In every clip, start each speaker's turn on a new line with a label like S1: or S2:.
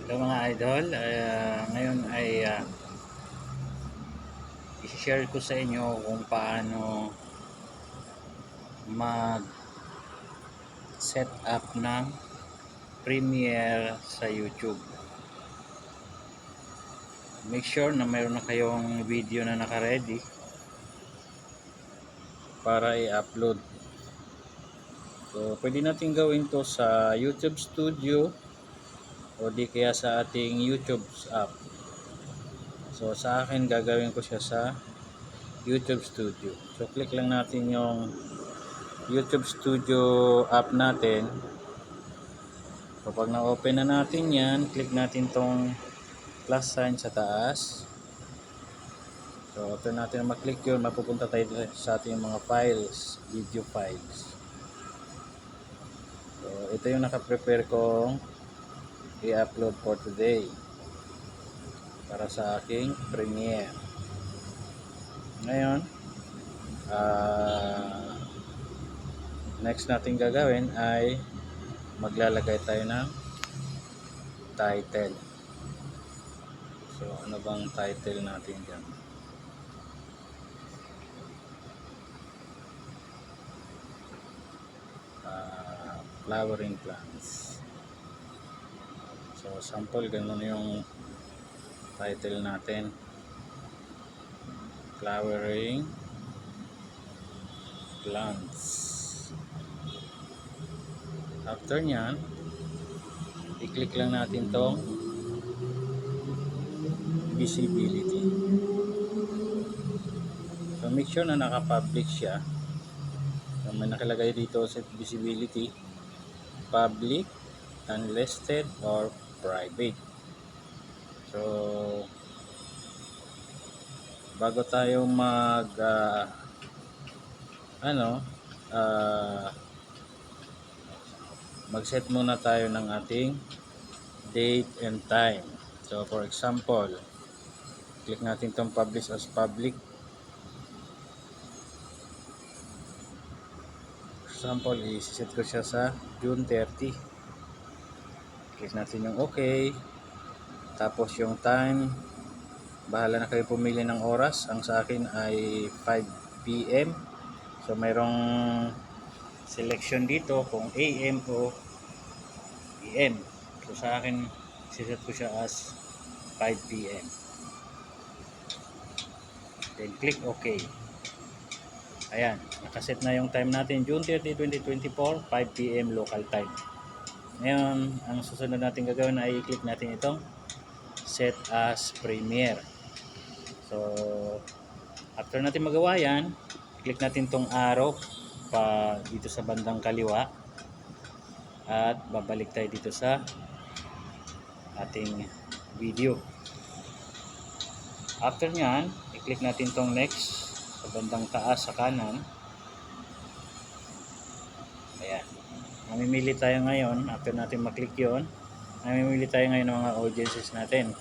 S1: Hello mga idol, ngayon ay i-share ko sa inyo kung paano mag-set up ng Premiere sa YouTube. Make sure na mayroon na kayong video na naka-ready para i-upload. So, pwede natin gawin to sa YouTube Studio o di kaya sa ating YouTube app. So, sa akin gagawin ko siya sa YouTube Studio. So, click lang natin yung YouTube Studio app natin. So, pag na-open na natin yan, click natin tong plus sign sa taas. So, after natin mag-click yun, mapupunta tayo sa ating mga files, video files. So, ito yung naka-prepare kong i-upload for today para sa aking Premiere. Ngayon, next natin gagawin ay maglalagay tayo ng title. So, ano bang title natin dyan? Flowering plants. So, sample, ganun yung title natin. Flowering plants. After nyan, i-click lang natin tong visibility. So, make sure na naka-public siya. So, may nakalagay dito sa visibility, public, unlisted, or private. So, bago tayo mag-set muna tayo ng ating date and time. So, for example, click natin itong publish as public. For example, i-set ko siya sa June 30. Click natin yung OK. Tapos yung time, bahala na kayo pumili ng oras. Ang sa akin ay 5 PM. So, mayroong selection dito kung AM o PM. So, sa akin, siset ko siya as 5 PM. Then, click OK. Ayan, nakaset na yung time natin, June 30, 2024, 5 PM local time. Ngayon, ang susunod natin gagawin ay i-click natin itong set as Premiere. So, after natin magawa yan, click natin itong arrow pa dito sa bandang kaliwa at babalik tayo dito sa ating video. After nyan, i-click natin itong next sa bandang taas sa kanan. Ayan. Mamimili tayo ngayon, after natin maklik yun, mamimili tayo ngayon ng mga audiences natin.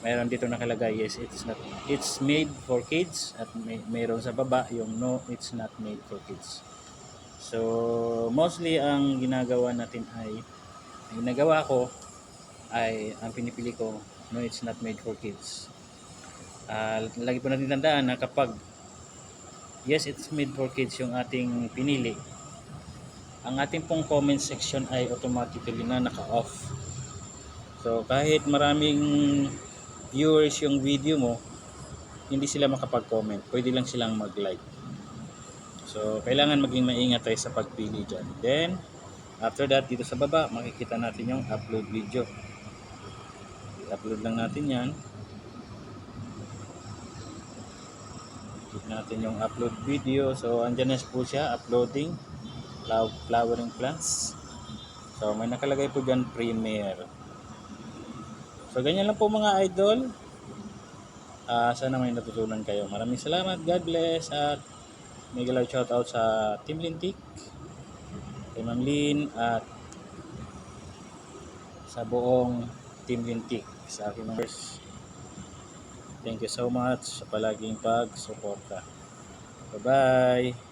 S1: Mayroon dito nakalagay, yes, it's made for kids, at mayroon sa baba yung no, it's not made for kids. So, mostly ang ginagawa natin ay, ang ginagawa ko ay, ang pinipili ko, no, it's not made for kids. Lagi po natin tandaan na kapag yes, it's made for kids yung ating pinili, ang ating pong comment section ay automatically na naka-off. So, kahit maraming viewers yung video mo, hindi sila makapag-comment. Pwede lang silang mag-like. So, kailangan maging maingat tayo sa pagpili dyan. Then, after that, dito sa baba, makikita natin yung upload video. I-upload lang natin yan. Click natin yung upload video. So, andyan na po siya, uploading flowering plants. So, may nakalagay po dyan, Premiere. So, ganyan lang po mga idol. Sana may natutunan kayo. Maraming salamat. God bless. At may galaw shoutout sa Team Lintik, kay Ma'am Lynn, at sa buong Team Lintik, sa aking members. Thank you so much sa palaging pag-suporta. Bye-bye.